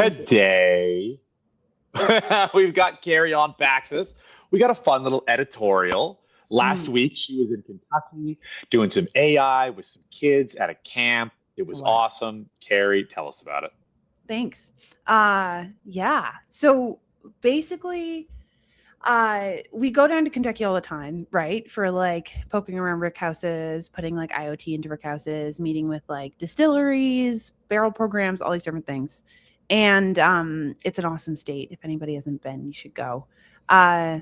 Today, we've got Carrie on Baxis. We got a fun little editorial. Last Mm, week, she was in Kentucky doing some AI with some kids at a camp. It it was was. awesome. Carrie, tell us about it. Thanks. Yeah. So basically, we go down to Kentucky all the time, right? For like poking around rick houses, putting like IoT into rick houses, meeting with like distilleries, barrel programs, all these different things. And it's an awesome state. If anybody hasn't been, you should go. Uh,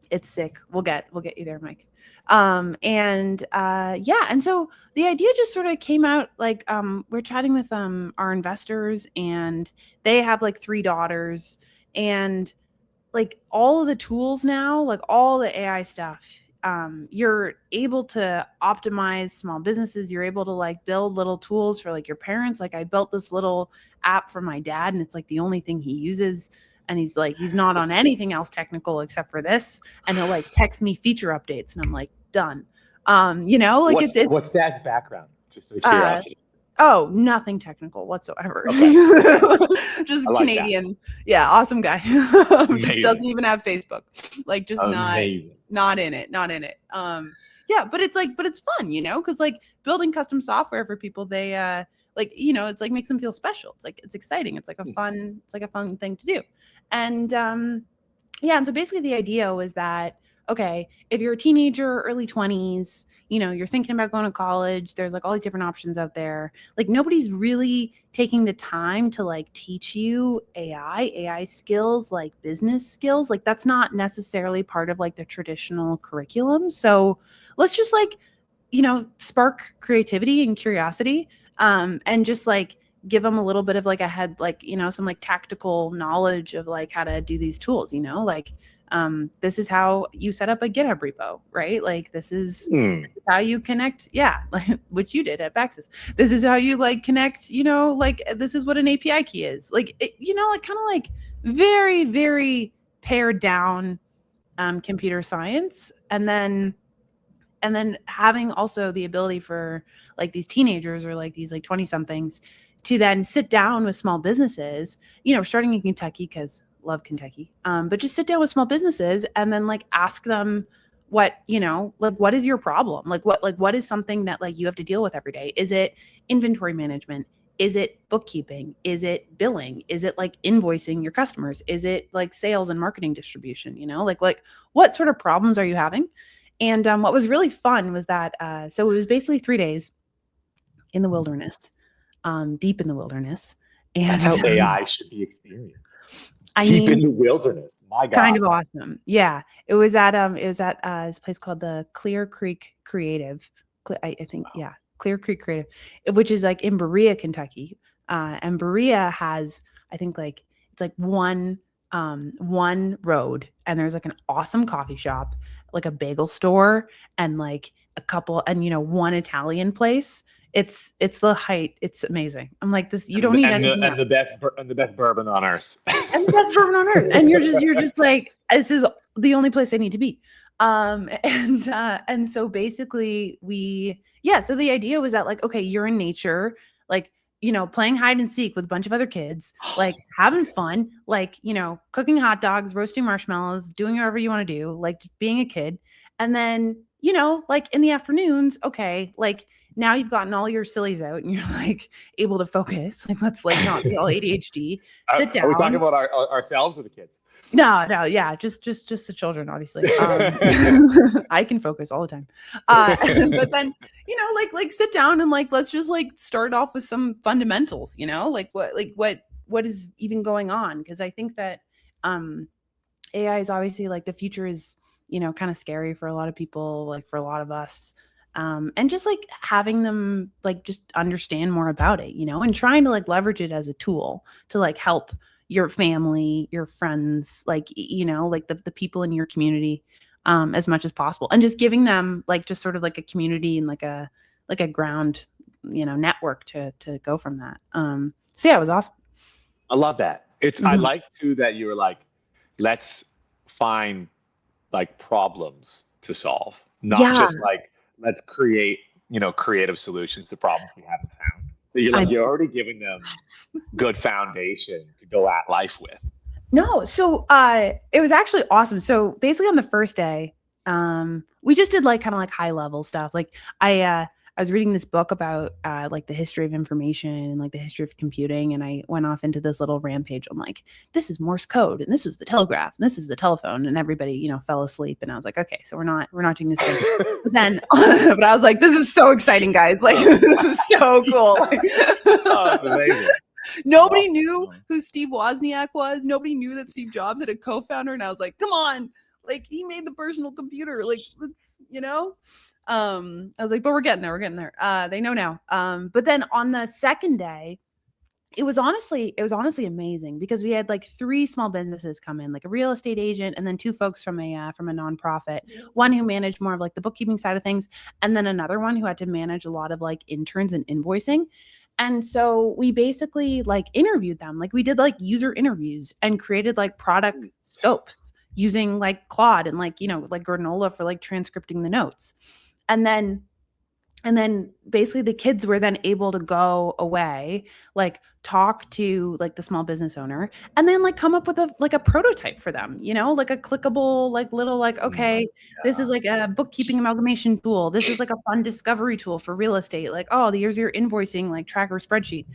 it's sick. We'll get you there, Mike. Yeah, and so the idea just sort of came out like we're chatting with our investors, and they have like three daughters, and like all of the tools now, like all the AI stuff, you're able to optimize small businesses. You're able to like build little tools for like your parents. Like I built this little app for my dad, and it's like the only thing he uses. And he's like, he's not on anything else technical except for this. And he'll like text me feature updates, and I'm like, done. Like What's Dad's background? Just out of uh, curiosity. oh, nothing technical whatsoever. Okay, okay, Just I like that. Canadian. Yeah, awesome guy. Just Amazing, doesn't even have Facebook. Like just amazing. not in it, not in it. Yeah, but it's like but it's fun, cuz like building custom software for people, they it's like makes them feel special. It's like it's exciting. It's like a fun thing to do. And yeah, and so basically the idea was that okay, if you're a teenager, early 20s, you're thinking about going to college, there's like all these different options out there. Like nobody's really taking the time to like teach you AI skills, like business skills. Like that's not necessarily part of like the traditional curriculum. So let's just like, spark creativity and curiosity, and just like give them a little bit of like a head, like, some like tactical knowledge of like how to do these tools, like this is how you set up a GitHub repo, right? Like Hmm. this is how you connect, yeah, like which you did at Baxis. This is how you like connect, like this is what an API key is. Like like kind of like very, very pared down computer science. And then having also the ability for like these teenagers or like these like 20 somethings to then sit down with small businesses, starting in Kentucky because love Kentucky, but just sit down with small businesses and then like ask them what, like what is your problem, like what is something that like you have to deal with every day. Is it inventory management? Is it bookkeeping? Is it billing? Is it like invoicing your customers? Is it like sales and marketing distribution? Like what sort of problems are you having? And what was really fun was that so it was basically 3 days in the wilderness, deep in the wilderness. That's And how AI should be experienced. I Deep in mean, the wilderness. My kind God. of awesome. Yeah. It was at this place called the Clear Creek Creative. I think, Wow. yeah, Clear Creek Creative, which is like in Berea, Kentucky. And Berea has, I think, like it's like one road, and there's like an awesome coffee shop, like a bagel store, and like a couple, and one Italian place. It's the height. It's amazing. I'm like, this, you don't And need and the anything and the else. best bourbon on earth. And the best bourbon on earth. And you're just like, this is the only place I need to be. And so basically so the idea was that like, okay, you're in nature, like, playing hide and seek with a bunch of other kids, like having fun, like, cooking hot dogs, roasting marshmallows, doing whatever you want to do, like just being a kid. And then, like in the afternoons, okay, like now you've gotten all your sillies out and you're like able to focus. Like, let's like not be all ADHD. Sit Are we talking down. about ourselves or the kids? No, no, yeah, just the children, obviously. I can focus all the time. But then, like sit down and like let's just like start off with some fundamentals, like what is even going on? Because I think that AI is obviously like the future is, kind of scary for a lot of people, like for a lot of us. And just like having them like just understand more about it, and trying to like leverage it as a tool to like help your family, your friends, like like the people in your community, as much as possible, and just giving them like just sort of like a community and like a ground, network to go from that. So yeah, it was awesome. I love that. I Hmm. like too that you were like, let's find like problems to solve, not Yeah, just like let's create, creative solutions to problems we haven't found. So you're I like you're already giving them good foundation to go at life with. No, so it was actually awesome. So basically on the first day, we just did like kind of like high level stuff. Like I was reading this book about like the history of information and like the history of computing, and I went off into this little rampage on like, this is Morse code and this was the telegraph and this is the telephone, and everybody, fell asleep, and I was like, okay, so we're not doing this again. But then but I was like, this is so exciting, guys. Like this is so cool. Oh, amazing. Nobody knew who Steve Wozniak was. Nobody knew that Steve Jobs had a co-founder. And I was like, come on, like he made the personal computer. Like, let's, I was like, but we're getting there. We're getting there. They know now. But then on the second day, it was honestly amazing because we had like 3 small businesses come in, like a real estate agent, and then 2 folks from a nonprofit, one who managed more of like the bookkeeping side of things, and then another one who had to manage a lot of like interns and invoicing. And so we basically like interviewed them. Like we did like user interviews and created like product scopes using like Claude and like, like Granola for like transcripting the notes. And then basically the kids were then able to go away, like talk to like the small business owner, and then like come up with a prototype for them, like a clickable, like little, like, okay, this is like a bookkeeping amalgamation tool. This is like a fun discovery tool for real estate. Like, oh, here's your invoicing, like tracker spreadsheet.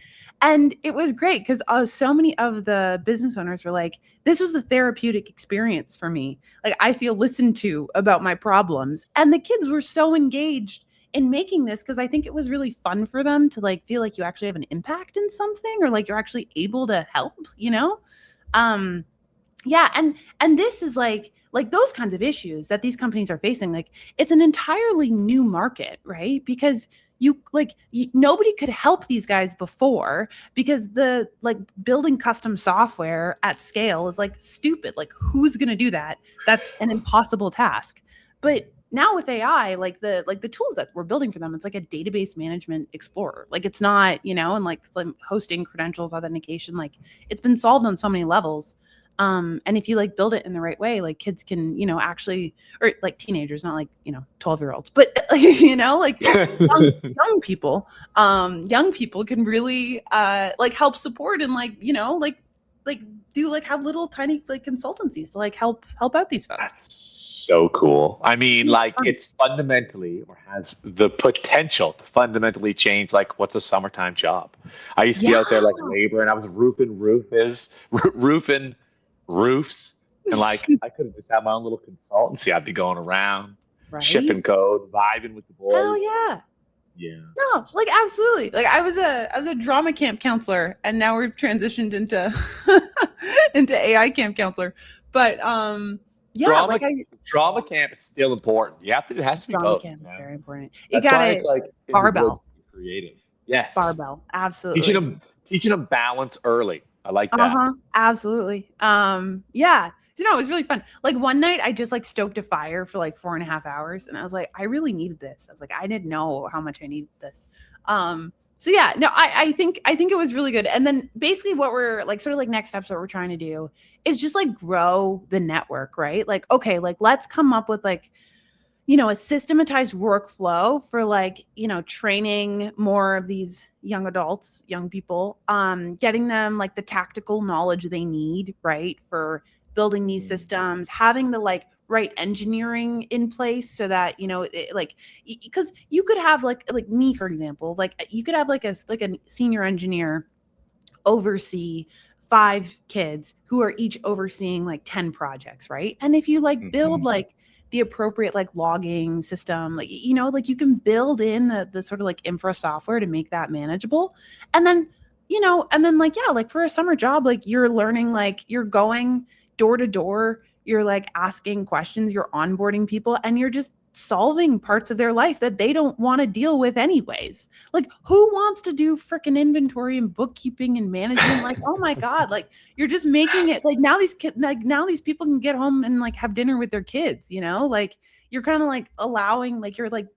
And it was great because so many of the business owners were like, this was a therapeutic experience for me. Like I feel listened to about my problems. And the kids were so engaged in making this because I think it was really fun for them to like feel like you actually have an impact in something, or like you're actually able to help, yeah. And this is like those kinds of issues that these companies are facing. Like it's an entirely new market, right? Because nobody could help these guys before, because the like building custom software at scale is like stupid. Like who's going to do that? That's an impossible task. But now with AI, like the tools that we're building for them, it's like a database management explorer. Like it's not, and like hosting, credentials, authentication, like it's been solved on so many levels. And if you like build it in the right way, like kids can, actually, or like teenagers, not like, 12-year-olds, but like, like young people can really like help support and like, like do like have little tiny like consultancies to like help out these folks. That's so cool. I mean, like it's fundamentally, or has the potential to fundamentally change like what's a summertime job. I used to be out there like labor, and I was roofing roofs, and like I could have just had my own little consultancy. I'd be going around shipping code, vibing with the boys. Hell yeah. Yeah. No, like absolutely. Like I was a drama camp counselor, and now we've transitioned into into AI camp counselor. But yeah, drama camp is still important. It has to be drama both. Camp is very important. You got it. Like barbell. Creative. Yeah. Barbell. Absolutely. Teaching them balance early. I like that. Absolutely. Yeah. So no, it was really fun. Like one night I just like stoked a fire for like 4.5 hours, and I was like, I really needed this. I was like, I didn't know how much I needed this. So yeah, no, I think it was really good. And then basically what we're like sort of like next steps, what we're trying to do is just like grow the network, right? Like, okay, like let's come up with like, a systematized workflow for like, training more of these young adults, young people, getting them like the tactical knowledge they need, right? For building these systems, having the like right engineering in place so that, because you could have like me, for example, like you could have like a senior engineer oversee 5 kids who are each overseeing like 10 projects, right? And if you like build like the appropriate like logging system, like, like you can build in the sort of like infra software to make that manageable. And then, like, yeah, like for a summer job, like you're learning, like you're going door to door, you're like asking questions, you're onboarding people, and you're just solving parts of their life that they don't want to deal with anyways. Like who wants to do freaking inventory and bookkeeping and management? Like, oh my God, like you're just making it like now these people can get home and like have dinner with their kids, like you're kind of like allowing, like you're like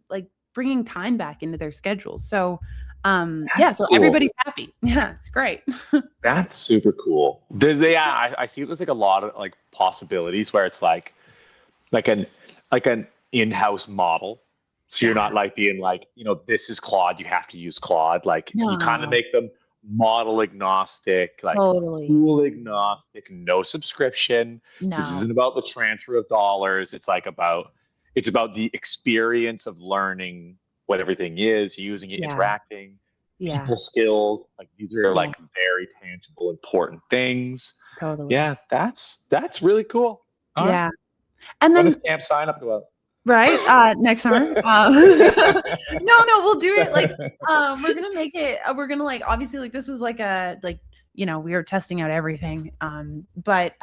bringing time back into their schedules. So yeah, so cool. Everybody's happy. Yeah, it's great. That's super cool. I see there's like a lot of like possibilities where it's like an in-house model. So you're not like being like, this is Claude, you have to use Claude. Like you kind of make them model agnostic, like Totally. tool agnostic, no subscription. This No. isn't about the transfer of dollars. It's about the experience of learning what everything is, using it, Yeah. interacting, Yeah. people skills. Like these are Yeah. like very tangible, important things. Totally. Yeah, that's really cool. All right. Yeah. And When does then camp sign up to right next summer. No, we'll do it like we're gonna make it. We're gonna like obviously like this was like a like we were testing out everything. But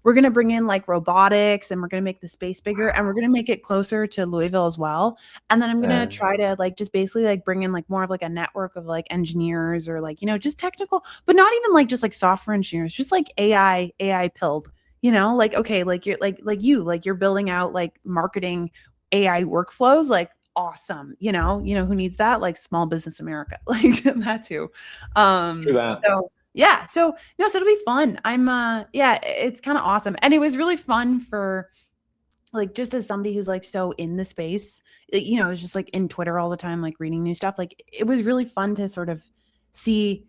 we're gonna bring in like robotics and we're gonna make the space bigger and we're gonna make it closer to Louisville as well. And then I'm gonna try to like just basically like bring in like more of like a network of like engineers or like just technical, but not even like just like software engineers, just like AI pilled. Like okay, like you're like you're building out like marketing AI workflows, like awesome. Who needs that? Like small business America, like that too. Do that? So yeah, so no, so it'll be fun. Yeah, it's kind of awesome. And it was really fun for like just as somebody who's like so in the space, it's just like in Twitter all the time, like reading new stuff. Like it was really fun to sort of see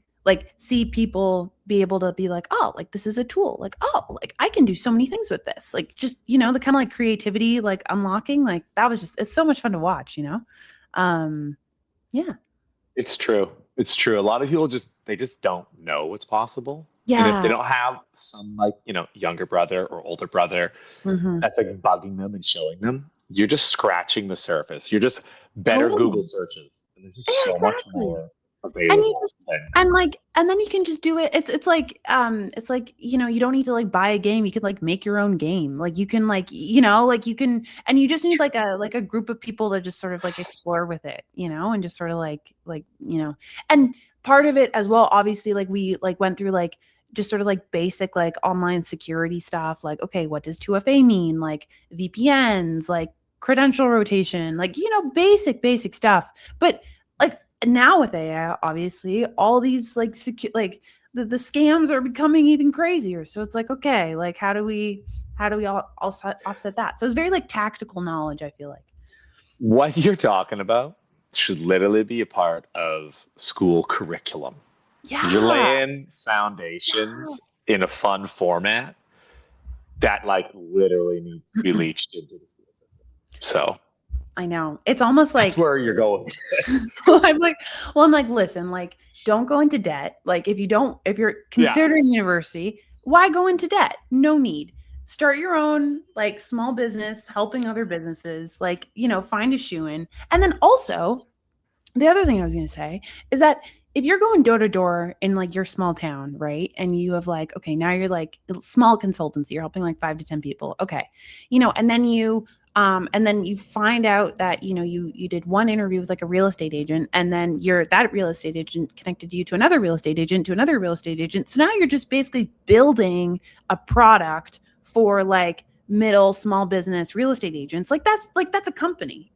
people be able to be like, oh, like this is a tool. Like, oh, like I can do so many things with this. Like just, the kind of like creativity, like unlocking, like that was it's so much fun to watch. Yeah. It's true. It's true. A lot of people they just don't know what's possible. And if Yeah. they don't have some like, younger brother or older brother Mhm. that's like bugging them and showing them, you're just scratching the surface. You're just better Google Totally. searches. And there's just Yeah, so much exactly. more And you available just than and then you can just do it. It's like, you don't need to like buy a game. You could like make your own game. Like you can like you can and you just need like a group of people to just sort of like explore with it, and just sort of and part of it as well, obviously, like we like went through like just sort of like basic like online security stuff. Like, okay, what does 2FA mean? Like VPNs, like credential rotation, like, basic stuff. But like now with AI, obviously, all these like like the scams are becoming even crazier. So it's like, okay, like how do we all offset that? So it's very like tactical knowledge, I feel like. what you're talking about should literally be a part of school curriculum. You're Yeah. laying Yeah. foundations in a fun format that like literally needs to be leached into the school system. So I know. It's almost that's like where you're going with this. well, I'm like, listen, like, don't go into debt. Like, if you're Yeah. considering university, why go into debt? No need. Start your own like small business, helping other businesses, like, find a shoe in. And then also, the other thing I was going to say is that if you're going door to door in like your small town, right? And you have like, okay, now you're like small consultancy, you're helping like 5 to 10 people. Okay. And then you find out that, you did one interview with like a real estate agent and then that real estate agent connected you to another real estate agent, to another real estate agent. So now you're just basically building a product for like middle small business real estate agents. That's a company,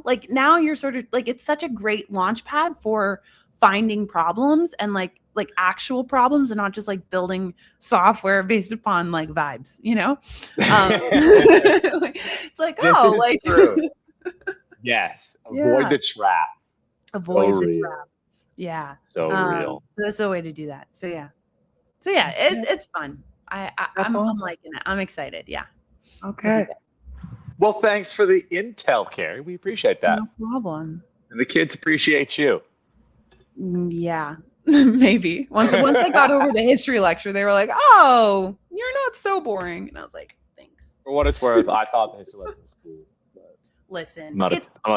like now you're sort of like, it's such a great launch pad for finding problems and like actual problems and not just like building software based upon like vibes, it's like, This oh, is like true. Yes. Avoid yeah, the trap. avoid So the real. trap. Yeah. So real. So that's a way to do that. So yeah, Okay. it's fun. That's I'm awesome. liking it. I'm excited. Yeah. Okay. Well, thanks for the intel, Carrie. We appreciate that. No problem. And the kids appreciate you. Yeah. Maybe once I got over the history lecture, they were like, "Oh, you're not so boring," and I was like, "Thanks." For what it's worth, I thought the history lesson was cool. But Listen, I'm not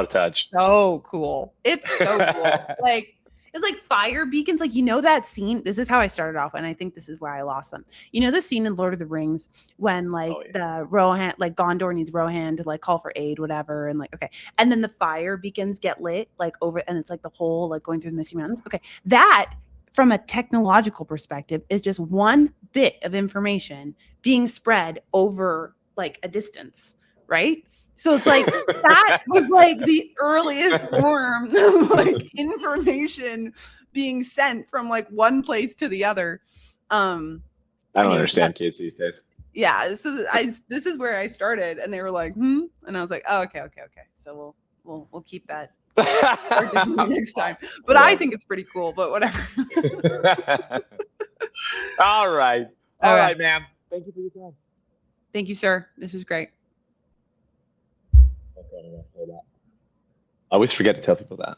attached. so cool. It's so cool. Like it's like fire beacons. Like that scene. This is how I started off, and I think this is where I lost them. The scene in Lord of the Rings when like the Rohan, like Gondor needs Rohan to like call for aid, whatever, and like okay, and then the fire beacons get lit like over, and it's like the whole like going through the Misty Mountains. Okay, that from a technological perspective is just one bit of information being spread over like a distance, right? So it's like that was like the earliest form of like information being sent from like one place to the other. I don't understand kids these days. Yeah, this is where I started, and they were like, and I was like, oh, okay. So we'll keep that Or differently next time. But I think it's pretty cool, but whatever. All right. All right, ma'am. Thank you for your time. Thank you, sir. This is great. I always forget to tell people that.